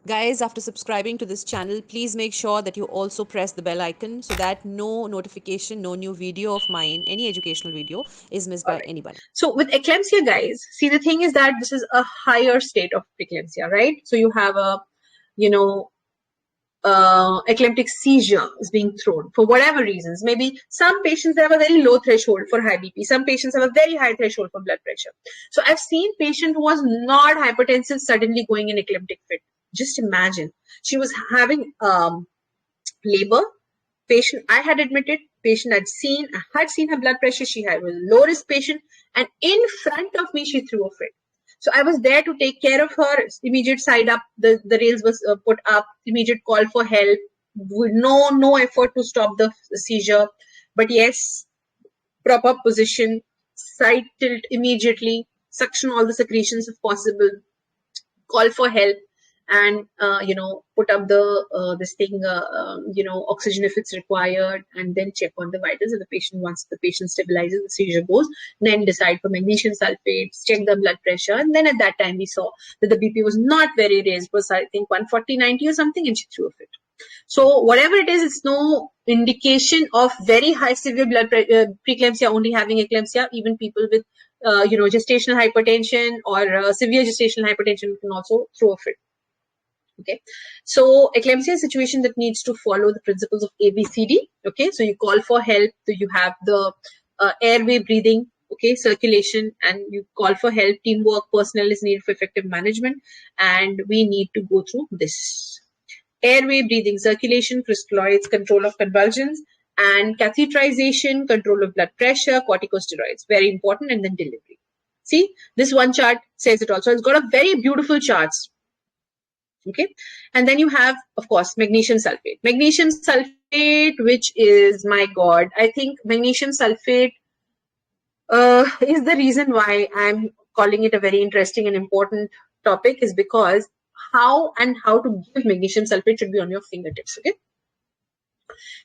Guys, after subscribing to this channel, please make sure that you also press the bell icon so that no notification, no new video of mine, any educational video, is missed All by right. anybody. So with eclampsia, guys, see, the thing is that this is a higher state of eclampsia, right? So you have a, eclamptic seizure is being thrown for whatever reasons. Maybe some patients have a very low threshold for high BP. Some patients have a very high threshold for blood pressure. So I've seen patient who was not hypertensive suddenly going in eclamptic fit. Just imagine, she was having labor. Patient I had admitted, patient I had seen her blood pressure. She had was a low risk patient, and in front of me she threw a fit. So I was there to take care of her. Immediate side up, the rails was put up. Immediate call for help. With no effort to stop the seizure, but yes, proper position, side tilt immediately, suction all the secretions if possible, call for help, and put up the oxygen if it's required, and then check on the vitals. If the patient, once the patient stabilizes, the seizure goes, then decide for magnesium sulfates, check the blood pressure, and then at that time we saw that the BP was not very raised, it was I think 140/90 or something, and she threw a fit. So whatever it is, it's no indication of very high severe blood preeclampsia only having eclampsia. Even people with gestational hypertension or severe gestational hypertension can also throw a fit. Okay, so eclampsia is a situation that needs to follow the principles of ABCD. Okay, so you call for help, so you have the airway breathing, okay, circulation, and you call for help. Teamwork, personnel is needed for effective management, and we need to go through this. Airway breathing, circulation, crystalloids, control of convulsions, and catheterization, control of blood pressure, corticosteroids, very important, and then delivery. See, this one chart says it all. So it's got a very beautiful charts. Okay, and then you have, of course, magnesium sulfate. Magnesium sulfate, which is, my God, I think magnesium sulfate is the reason why I'm calling it a very interesting and important topic, is because how to give magnesium sulfate should be on your fingertips. Okay,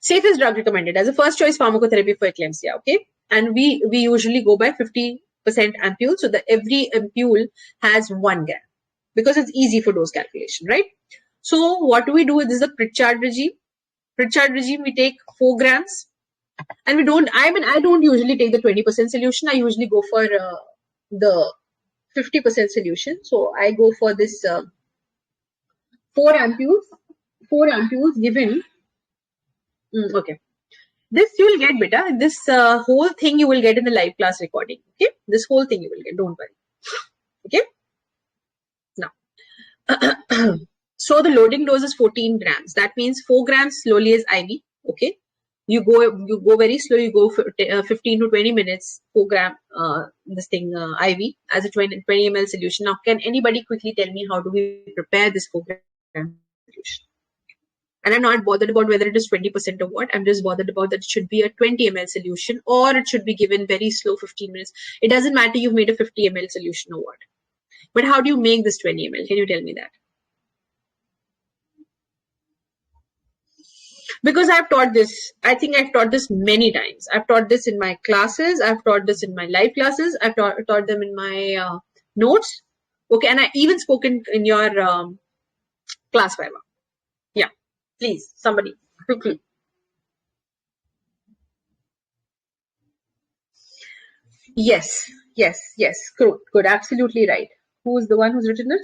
safest drug recommended as a first choice pharmacotherapy for eclampsia. Okay, and we usually go by 50% ampule, so that every ampule has 1 gram, because it's easy for dose calculation, right? So what do we do? This is a Pritchard regime. Pritchard regime, we take 4 grams, and I don't usually take the 20% solution. I usually go for the 50% solution. So I go for this 4 ampules given. Okay, this you will get, beta. This whole thing you will get in the live class recording. Okay, this whole thing you will get. Don't worry. Okay. Now, so the loading dose is 14 grams. That means 4 grams slowly is IV. Okay, you go very slow. You go for 15 to 20 minutes. 4 gram IV as a 20 ml solution. Now, can anybody quickly tell me how do we prepare this 4 gram solution? And I'm not bothered about whether it is 20% or what. I'm just bothered about that it should be a 20 ml solution, or it should be given very slow 15 minutes. It doesn't matter you've made a 50 ml solution or what. But how do you make this 20 ml? Can you tell me that? Because I've taught this. I think I've taught this many times. I've taught this in my classes. I've taught this in my live classes. I've taught them in my notes. Okay, and I even spoken in your class Viva. Yeah, please, somebody, quickly. Yes, good, absolutely right. Who's the one who's written it?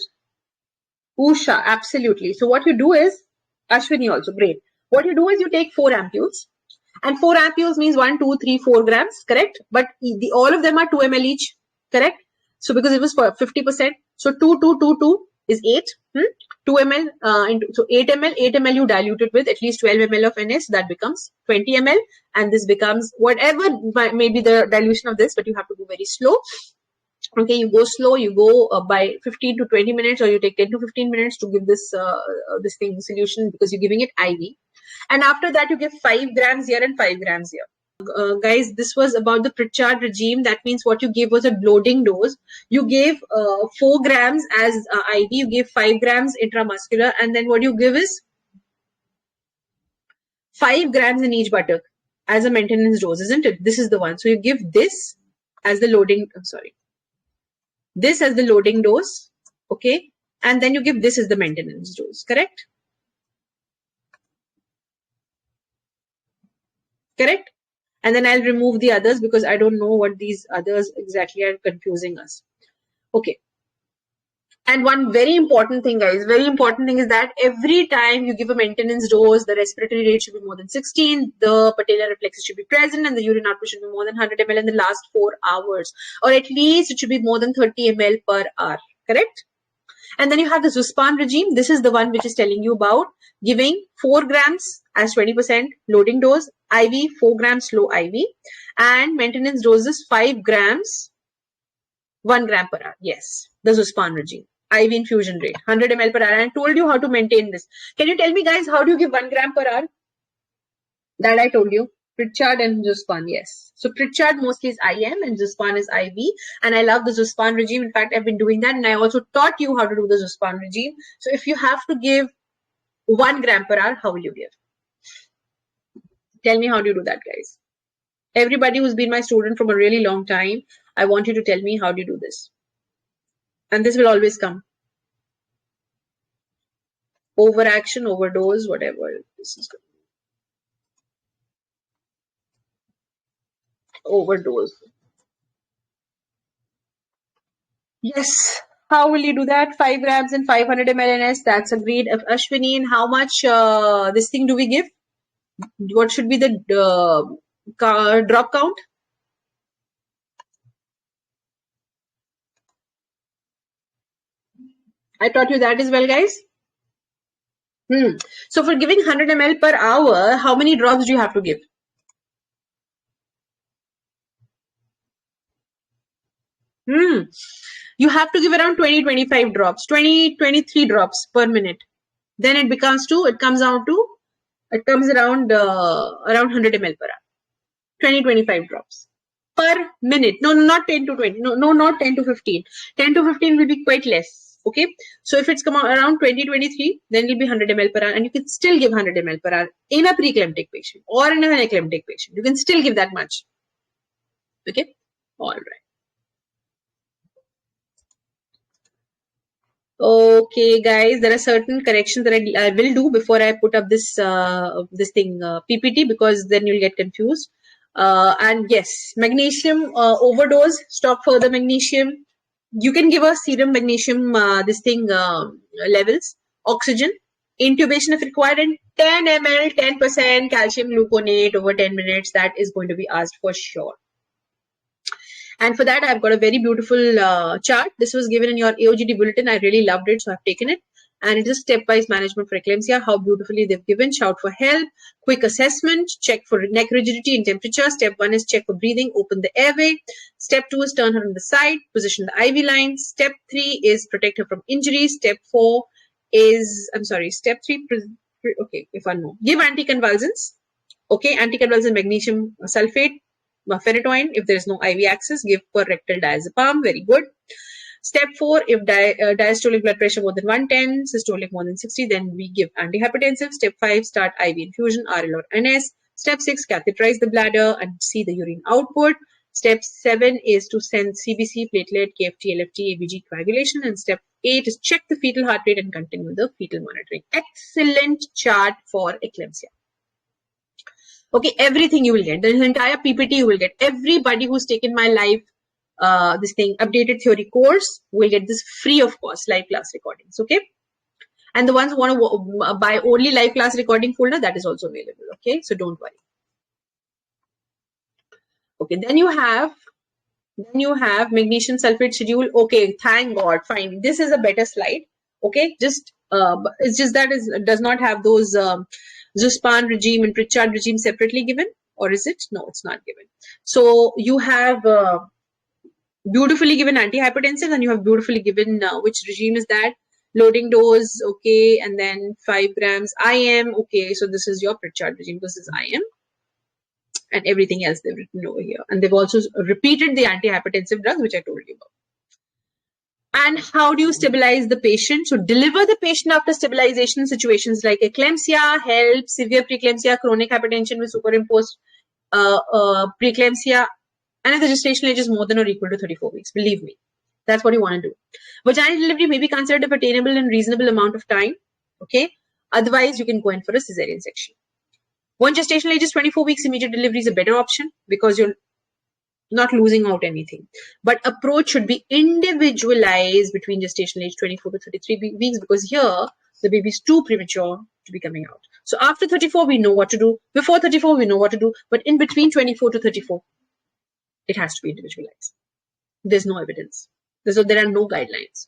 Usha, absolutely. So what you do is, Ashwini also, great. What you do is you take 4 ampules, and 4 ampules means 1, 2, 3, 4 grams, correct? But all of them are 2 ml each, correct? So because it was for 50%, so 2 is 8, 2 ml so 8 ml you dilute it with at least 12 ml of NS, that becomes 20 ml, and this becomes whatever may be the dilution of this, but you have to go very slow. Okay, you go slow, you go by 15 to 20 minutes, or you take 10 to 15 minutes to give this this thing solution, because you're giving it IV. And after that, you give 5 grams here and 5 grams here. Guys, this was about the Pritchard regime. That means what you gave was a loading dose. You gave 4 grams as IV, you gave 5 grams intramuscular, and then what you give is 5 grams in each buttock as a maintenance dose, isn't it? This is the one. So you give this as the loading, this as the loading dose, okay? and then you give this as the maintenance dose, correct? Correct? And then I'll remove the others because I don't know what these others exactly are confusing us. Okay. And one very important thing, guys, very important thing is that every time you give a maintenance dose, the respiratory rate should be more than 16, the patellar reflexes should be present, and the urine output should be more than 100 ml in the last 4 hours. Or at least it should be more than 30 ml per hour, correct? And then you have the Zuspan regime. This is the one which is telling you about giving 4 grams as 20% loading dose, IV 4 grams slow IV, and maintenance doses 5 grams, 1 gram per hour. Yes, the Zuspan regime. IV infusion rate, 100 ml per hour. And I told you how to maintain this. Can you tell me, guys, how do you give 1 gram per hour? That I told you. Pritchard and Zuspan, yes. So Pritchard mostly is IM and Zuspan is IV. And I love the Zuspan regime. In fact, I've been doing that. And I also taught you how to do the Zuspan regime. So if you have to give 1 gram per hour, how will you give? Tell me, how do you do that, guys? Everybody who's been my student from a really long time, I want you to tell me, how do you do this? And this will always come. Overaction, overdose, whatever. This is good. Overdose. Yes. How will you do that? 5 grams and 500 ml. That's agreed. Ashwini, and how much this thing do we give? What should be the drop count? I taught you that as well, guys. So for giving 100 ml per hour, how many drops do you have to give? You have to give around 20-25 drops, 20-23 drops per minute. Then it comes around 100 ml per hour. 20-25 drops per minute. No, not 10 to 20. No, not 10 to 15. 10 to 15 will be quite less. Okay. So if it's come around 20-23, then it will be 100 ml per hour, and you can still give 100 ml per hour in a pre-eclamptic patient or in an eclamptic patient. You can still give that much. Okay. All right. Okay, guys, there are certain corrections that I will do before I put up this PPT, because then you'll get confused. And yes, magnesium overdose, stop further magnesium. You can give a serum magnesium levels, oxygen, intubation if required, and 10 ml, 10% calcium gluconate over 10 minutes. That is going to be asked for sure. And for that, I've got a very beautiful chart. This was given in your AOGD bulletin. I really loved it, so I've taken it. And it is stepwise management for eclampsia. How beautifully they've given. Shout for help. Quick assessment. Check for neck rigidity and temperature. Step 1 is check for breathing. Open the airway. Step 2 is turn her on the side. Position the IV line. Step 3 is protect her from injury. Step 4 is, step 3, okay, if I know. Give anticonvulsants. Okay, anticonvulsant magnesium sulfate. Phenytoin. If there is no IV access, give per rectal diazepam. Very good. Step 4, if diastolic blood pressure more than 110, systolic more than 60, then we give antihypertensive. Step 5, start IV infusion, RL or NS. Step 6, catheterize the bladder and see the urine output. Step 7 is to send CBC, platelet, KFT, LFT, ABG coagulation. And step 8 is check the fetal heart rate and continue the fetal monitoring. Excellent chart for eclampsia. Okay, everything you will get. The entire PPT you will get. Everybody who's taken my live updated theory course will get this free of cost, live class recordings. Okay, and the ones who want to buy only live class recording folder, that is also available. Okay, so don't worry. Okay, then you have magnesium sulfate schedule. Okay, thank God, fine. This is a better slide. Okay, it's just that it does not have those Zuspan regime and Pritchard regime separately given, or is it? No, it's not given. So you have beautifully given antihypertensive, and you have beautifully given which regime is that? Loading dose, okay, and then 5 grams IM, okay. So this is your Pritchard regime. This is IM, and everything else they've written over here. And they've also repeated the antihypertensive drugs, which I told you about. And how do you stabilize the patient? So deliver the patient after stabilization situations like eclampsia, HELP, severe preeclampsia, chronic hypertension with superimposed preeclampsia, and if the gestational age is more than or equal to 34 weeks. Believe me, That's what you want to do. Vaginal delivery may be considered of attainable in reasonable amount of time. Okay. Otherwise, you can go in for a cesarean section. When gestational age is 24 weeks, immediate delivery is a better option because you're not losing out anything. But approach should be individualized between gestational age 24 to 33 weeks, because here the baby is too premature to be coming out. So after 34, we know what to do. Before 34, we know what to do. But in between 24 to 34, it has to be individualized. There's no evidence. There are no guidelines.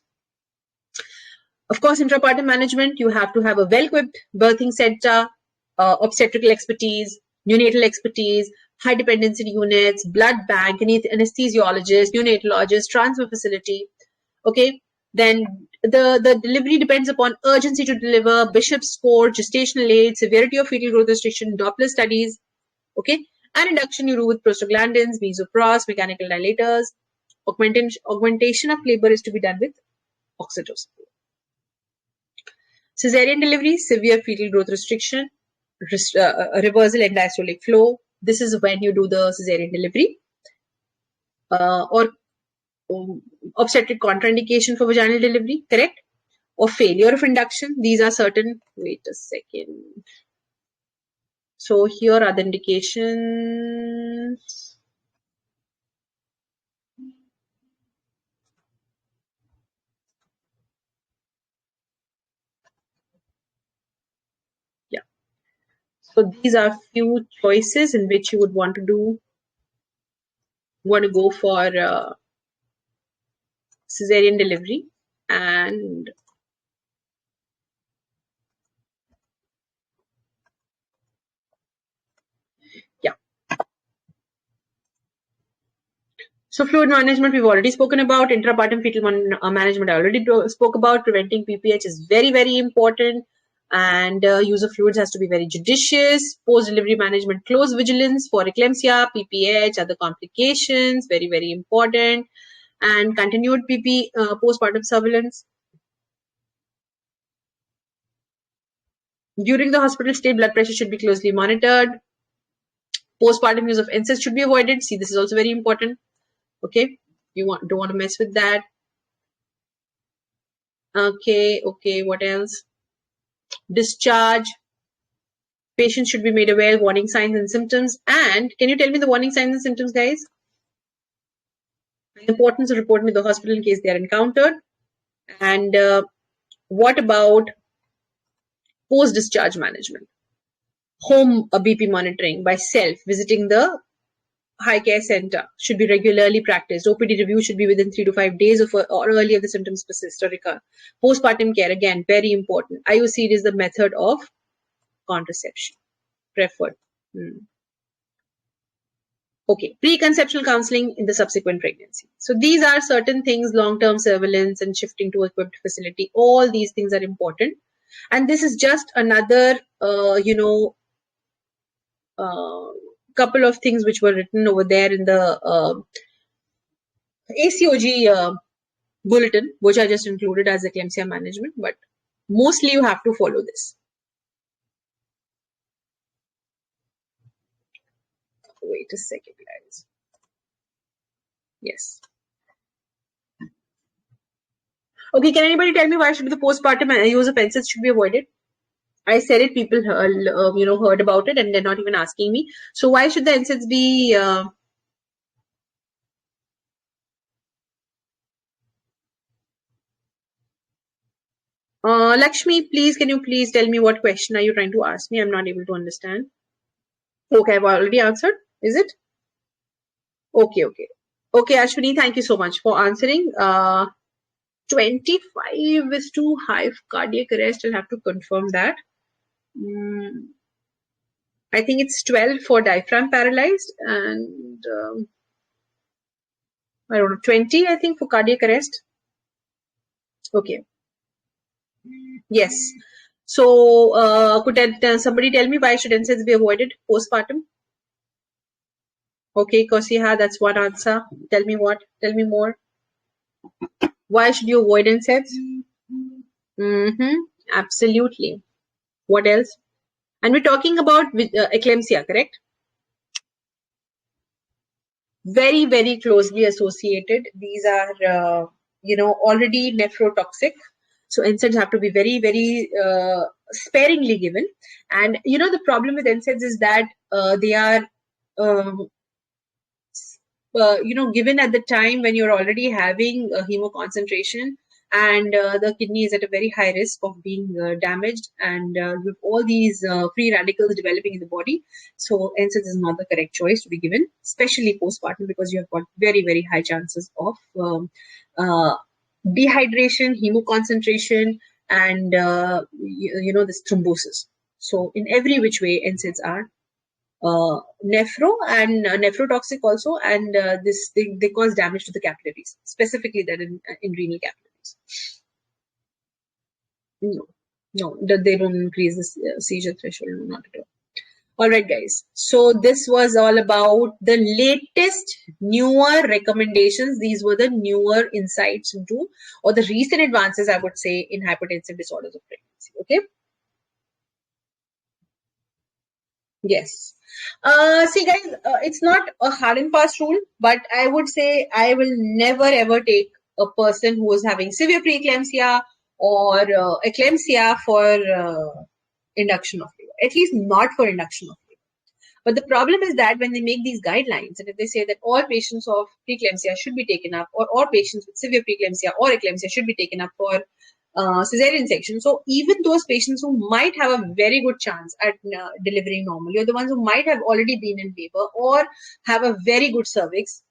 Of course, intrapartum management, you have to have a well-equipped birthing center, obstetrical expertise, neonatal expertise, high dependency units, blood bank, anesthesiologist, neonatologist, transfer facility. Okay, then the delivery depends upon urgency to deliver, Bishop's score, gestational age, severity of fetal growth restriction, Doppler studies. Okay, and induction you do with prostaglandins, mesoprost, mechanical dilators. Augmentation of labor is to be done with oxytocin. Cesarean delivery, severe fetal growth restriction, reversal and diastolic flow. This is when you do the cesarean delivery. Or obstetric contraindication for vaginal delivery, correct? Or failure of induction. These are certain. Wait a second. So here are the indications. So these are few choices in which you would want to go for cesarean delivery. And yeah. So fluid management we've already spoken about. Intrapartum fetal management I already spoke about. Preventing PPH is very, very important. And use of fluids has to be very judicious. Post-delivery management, close vigilance for eclampsia, PPH, other complications, very, very important. And continued postpartum surveillance. During the hospital stay, blood pressure should be closely monitored. Postpartum use of NSAIDs should be avoided. See, this is also very important. Okay, you don't want to mess with that. Okay, what else? Discharge. Patients should be made aware of warning signs and symptoms. And can you tell me the warning signs and symptoms, guys? The importance of reporting to the hospital in case they are encountered. And what about post-discharge management? Home BP monitoring by self, visiting the high care center should be regularly practiced. OPD review should be within 3 to 5 days or earlier the symptoms persist or recur. Postpartum care, again, very important. IUCD is the method of contraception preferred. Okay, preconceptional counseling in the subsequent pregnancy. So these are certain things, long-term surveillance and shifting to equipped facility. All these things are important. And this is just another, couple of things which were written over there in the ACOG bulletin, which I just included as eclampsia management, but mostly you have to follow this. Wait a second, guys. Yes. Okay, can anybody tell me why should the postpartum use of NSAIDs should be avoided? I said it, people heard about it and they're not even asking me. So why should the NSAIDs be Lakshmi, please, can you please tell me what question are you trying to ask me? I'm not able to understand. Okay, I've already answered. Is it? Okay. Okay, Ashwini, thank you so much for answering. 25 is too high for cardiac arrest. I'll have to confirm that. I think it's 12 for diaphragm paralyzed and I don't know, 20 I think for cardiac arrest. Okay. Yes. So could somebody tell me why should NSAIDs be avoided postpartum? Okay, Kosiha, that's one answer. Tell me what? Tell me more. Why should you avoid NSAIDs? Absolutely. What else? And we're talking about eclampsia, correct? Very, very closely associated. These are already nephrotoxic. So NSAIDs have to be very, very sparingly given. And the problem with NSAIDs is that they are given at the time when you're already having a hemoconcentration, and the kidney is at a very high risk of being damaged, and with all these free radicals developing in the body. So NSAIDs is not the correct choice to be given, especially postpartum, because you have got very, very high chances of dehydration, hemoconcentration, and this thrombosis. So in every which way, NSAIDs are nephro and nephrotoxic also, and they cause damage to the capillaries, specifically that in renal capillaries. No, they don't increase the seizure threshold, not at all. All right, guys. So this was all about the latest, newer recommendations. These were the newer insights into, or the recent advances, I would say, in hypertensive disorders of pregnancy. Okay. Yes. See, guys, it's not a hard and fast rule, but I would say I will never ever take a person who is having severe preeclampsia or eclampsia for induction of labor, at least not for induction of labor. But the problem is that when they make these guidelines, and if they say that all patients of preeclampsia should be taken up, or all patients with severe preeclampsia or eclampsia should be taken up for cesarean section. So even those patients who might have a very good chance at delivering normally, or the ones who might have already been in labor or have a very good cervix,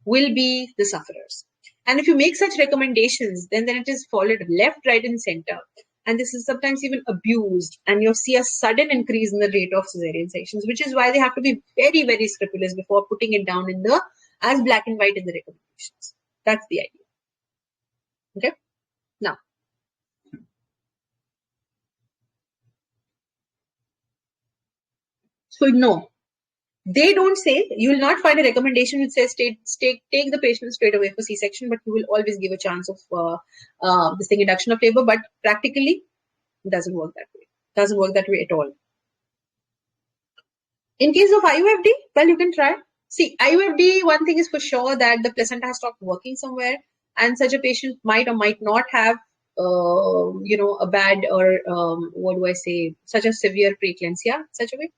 will be the sufferers. And if you make such recommendations, then it is followed left, right, and center. And this is sometimes even abused, and you'll see a sudden increase in the rate of cesarean sections, which is why they have to be very, very scrupulous before putting it down in the as black and white in the recommendations. That's the idea. Okay. Now, so no, they don't say, you will not find a recommendation which says take the patient straight away for C-section, but you will always give a chance of this thing, induction of labor. But practically, it doesn't work that way. It doesn't work that way at all. In case of IUFD, well, you can try. See, IUFD, one thing is for sure, that the placenta has stopped working somewhere, and such a patient might or might not have a bad, or such a severe preeclampsia, such a way.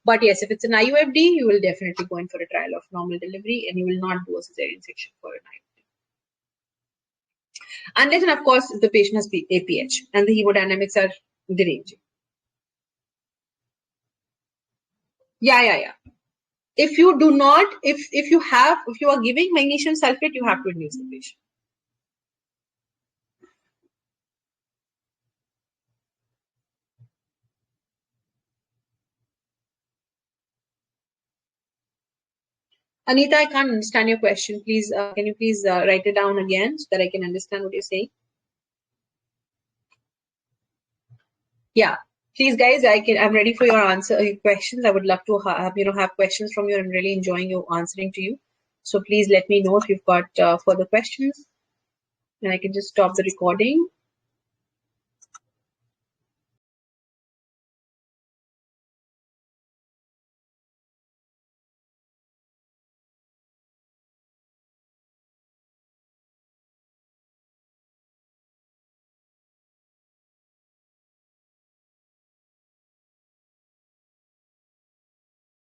But yes, if it's an IUFD, you will definitely go in for a trial of normal delivery, and you will not do a cesarean section for an IUFD. Unless, and of course, if the patient has APH and the hemodynamics are deranging. Yeah. If you do not, if you are giving magnesium sulfate, you have to induce the patient. Anita, I can't understand your question. Please, can you please write it down again so that I can understand what you're saying? Yeah, please, guys. I'm ready for your questions. I would love to have questions from you. I'm really enjoying you answering to you. So please let me know if you've got further questions, and I can just stop the recording.